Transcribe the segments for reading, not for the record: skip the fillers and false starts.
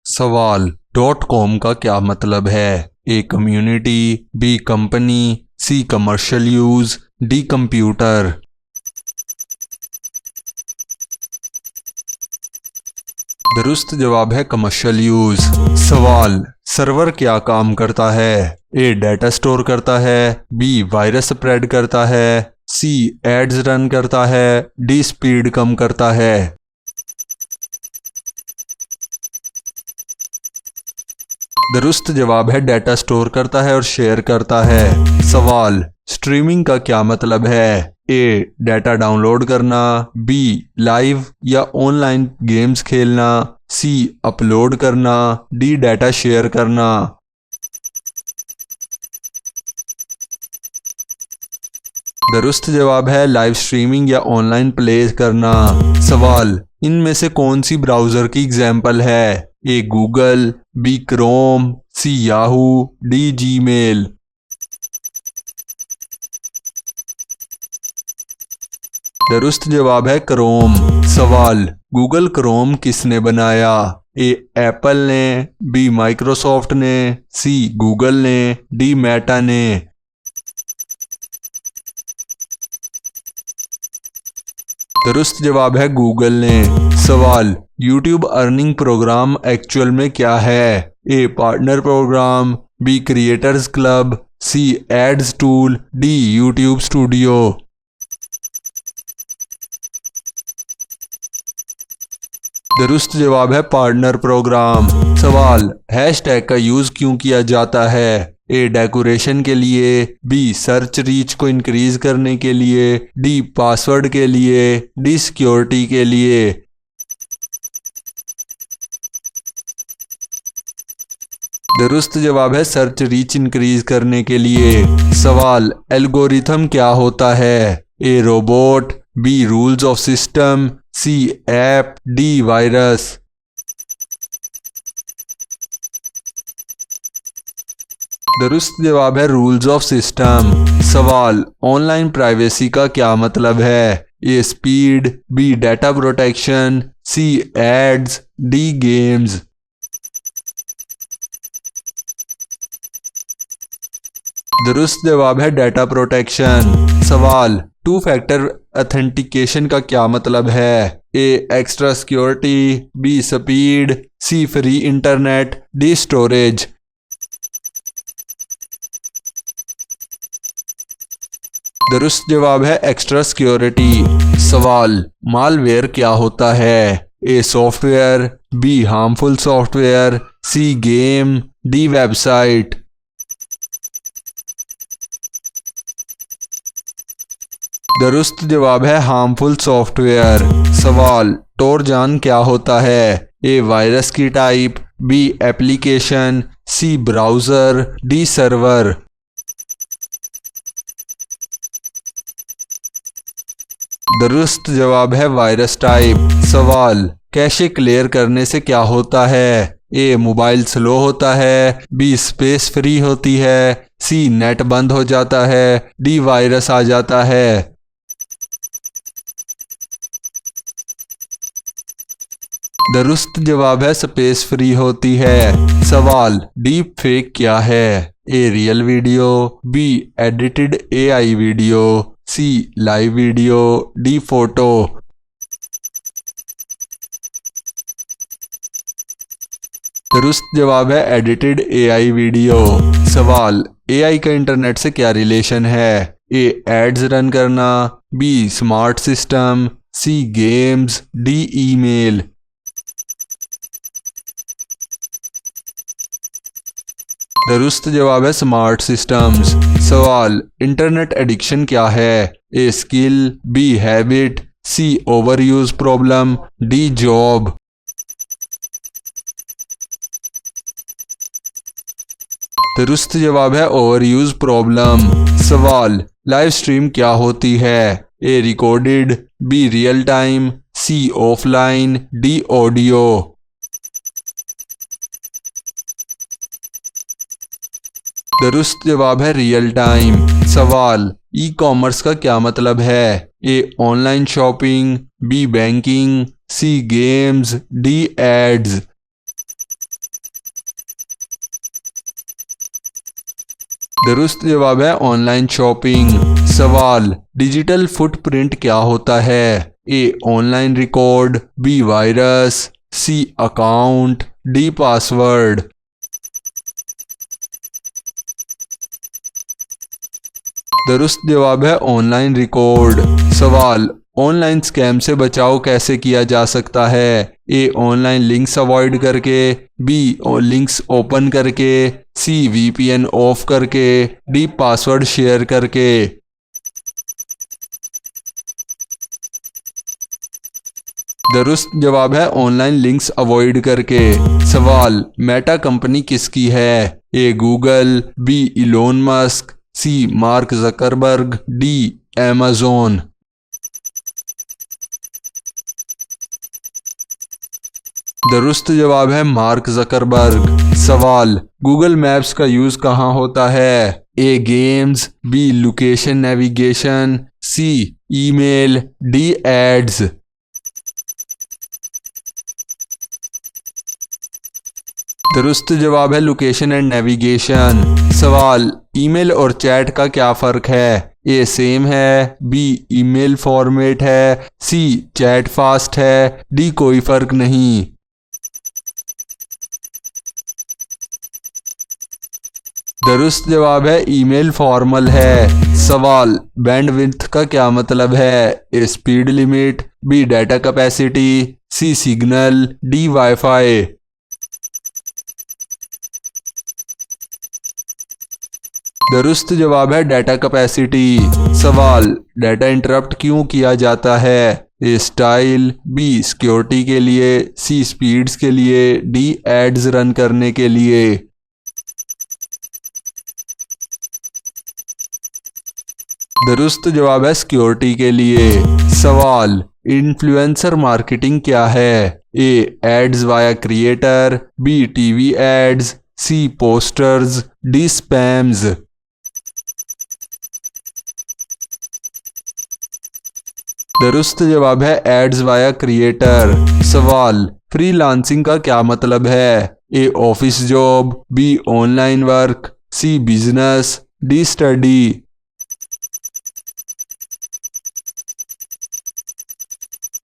सवाल dot com का क्या मतलब है? A community, B company, C commercial use, D computer. दुरुस्त जवाब है कमर्शियल यूज। सवाल सर्वर क्या काम करता है? ए डाटा स्टोर करता है, बी वायरस स्प्रेड करता है, सी एड्स रन करता है, डी स्पीड कम करता है। दुरुस्त जवाब है डाटा स्टोर करता है और शेयर करता है। सवाल स्ट्रीमिंग का क्या मतलब है? ए डाटा डाउनलोड करना, बी लाइव या ऑनलाइन गेम्स खेलना, सी अपलोड करना, डी डाटा शेयर करना। दुरुस्त जवाब है लाइव स्ट्रीमिंग या ऑनलाइन प्ले करना। सवाल इनमें से कौन सी ब्राउजर की एग्जाम्पल है? A Google, B Chrome, C Yahoo, D Gmail. दुरुस्त जवाब है क्रोम। सवाल गूगल क्रोम किसने बनाया? ए एप्पल ने, बी माइक्रोसॉफ्ट ने, सी गूगल ने, डी मेटा ने। दुरुस्त जवाब है गूगल ने। सवाल यूट्यूब अर्निंग प्रोग्राम एक्चुअल में क्या है? A partner program, B creators club, C ads tool, D YouTube studio. दुरुस्त जवाब है पार्टनर प्रोग्राम। सवाल हैशटैग का यूज क्यों किया जाता है? ए डेकोरेशन के लिए, बी सर्च रीच को इंक्रीज करने के लिए, डी पासवर्ड के लिए, डी सिक्योरिटी के लिए। दुरुस्त जवाब है सर्च रीच इंक्रीज करने के लिए। सवाल एल्गोरिथम क्या होता है? A robot, B rules of system, C app, D virus. दुरुस्त जवाब है रूल्स ऑफ सिस्टम। सवाल ऑनलाइन प्राइवेसी का क्या मतलब है? A speed, B data protection, C ads, D games. दुरुस्त जवाब है डाटा प्रोटेक्शन। सवाल टू फैक्टर ऑथेंटिकेशन का क्या मतलब है? A extra security, B speed, C free internet, D storage. दुरुस्त जवाब है एक्स्ट्रा सिक्योरिटी। सवाल मालवेयर क्या होता है? A software, B harmful software, C game, D website. दुरुस्त जवाब है हार्मफुल सॉफ्टवेयर। सवाल ट्रोजन क्या होता है? ए वायरस की टाइप, बी एप्लीकेशन, सी ब्राउजर, डी सर्वर। दुरुस्त जवाब है वायरस टाइप। सवाल कैशे क्लियर करने से क्या होता है? ए मोबाइल स्लो होता है, बी स्पेस फ्री होती है, सी नेट बंद हो जाता है, डी वायरस आ जाता है। दुरुस्त जवाब है स्पेस फ्री होती है। सवाल डीप फेक क्या है? A real video, B edited AI video, C live video, D photo. दुरुस्त जवाब है एडिटेड एआई वीडियो। सवाल एआई का इंटरनेट से क्या रिलेशन है? ए एड्स रन करना, B smart system, C games, D email. दुरुस्त जवाब है स्मार्ट सिस्टम्स। सवाल इंटरनेट एडिक्शन क्या है? A skill, B habit, C over use problem, D job. दुरुस्त जवाब है ओवर यूज प्रॉब्लम। सवाल लाइव स्ट्रीम क्या होती है? A recorded, B real time, C offline, D audio. दुरुस्त जवाब है रियल टाइम। सवाल ई कॉमर्स का क्या मतलब है? A online shopping, B banking, C games, D ads. दुरुस्त जवाब है ऑनलाइन शॉपिंग। सवाल, डिजिटल फुटप्रिंट क्या होता है? A online record, B virus, C account, D password. दुरुस्त जवाब है ऑनलाइन रिकॉर्ड। सवाल, ऑनलाइन स्कैम से बचाव कैसे किया जा सकता है? ए ऑनलाइन लिंक्स अवॉइड करके, बी लिंक्स ओपन करके, सी वीपीएन ऑफ करके, डी पासवर्ड शेयर करके। दुरुस्त जवाब है ऑनलाइन लिंक्स अवॉइड करके। सवाल, मेटा कंपनी किसकी है? A Google, B Elon Musk, C Mark Zuckerberg, D Amazon. दुरुस्त जवाब है मार्क जकरबर्ग। सवाल, गूगल मैप्स का यूज कहाँ होता है? A games, B location navigation, C email, D ads. दुरुस्त जवाब है लोकेशन एंड नेविगेशन। सवाल, ईमेल और चैट का क्या फ़र्क है? ए सेम है, बी ईमेल फॉर्मेट है, सी चैट फास्ट है, डी कोई फ़र्क नहीं। दुरुस्त जवाब है ईमेल फॉर्मल है। सवाल, बैंडविड्थ का क्या मतलब है? A speed limit, B data capacity, C signal, D wifi. दुरुस्त जवाब है डाटा कैपेसिटी। सवाल, डाटा इंटरप्ट क्यों किया जाता है? ए स्टाइल, बी सिक्योरिटी के लिए, सी स्पीड्स के लिए, डी एड्स रन करने के लिए। दुरुस्त जवाब है सिक्योरिटी के लिए। सवाल, इन्फ्लुएंसर मार्केटिंग क्या है? A ads via creator, B TV ads, C posters, D spams. दुरुस्त जवाब है एड्स वाया क्रिएटर। सवाल, फ्रीलांसिंग का क्या मतलब है? A office job, B online work, C business, D study.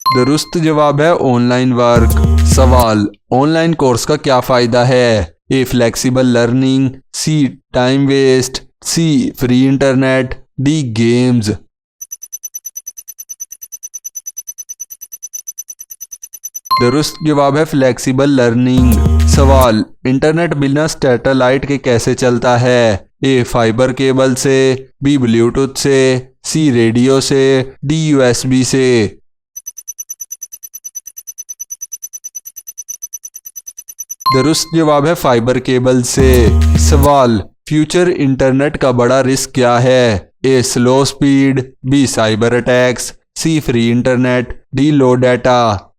दुरुस्त जवाब है ऑनलाइन वर्क। सवाल, ऑनलाइन कोर्स का क्या फ़ायदा है? A flexible learning, C time waste, C free internet, D games. दुरुस्त जवाब है फ्लेक्सिबल लर्निंग। सवाल, इंटरनेट बिना सैटेलाइट के कैसे चलता है? ए फाइबर केबल से, बी ब्लूटूथ से, सी रेडियो से, डी यूएसबी से। दुरुस्त जवाब है फाइबर केबल से। सवाल, फ्यूचर इंटरनेट का बड़ा रिस्क क्या है? A slow speed, B cyber attacks, C free internet, D low data.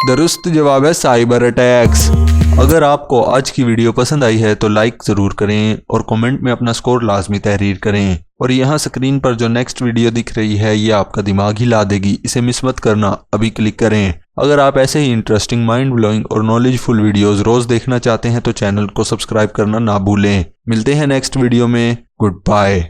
दुरुस्त जवाब है साइबर अटैक्स। अगर आपको आज की वीडियो पसंद आई है तो लाइक ज़रूर करें और कमेंट में अपना स्कोर लाजमी तहरीर करें। और यहाँ स्क्रीन पर जो नेक्स्ट वीडियो दिख रही है ये आपका दिमाग हिला देगी, इसे मिस मत करना, अभी क्लिक करें। अगर आप ऐसे ही इंटरेस्टिंग, माइंड ब्लोइंग और नॉलेजफुल वीडियोस रोज़ देखना चाहते हैं तो चैनल को सब्सक्राइब करना ना भूलें। मिलते हैं नेक्स्ट वीडियो में। Good bye.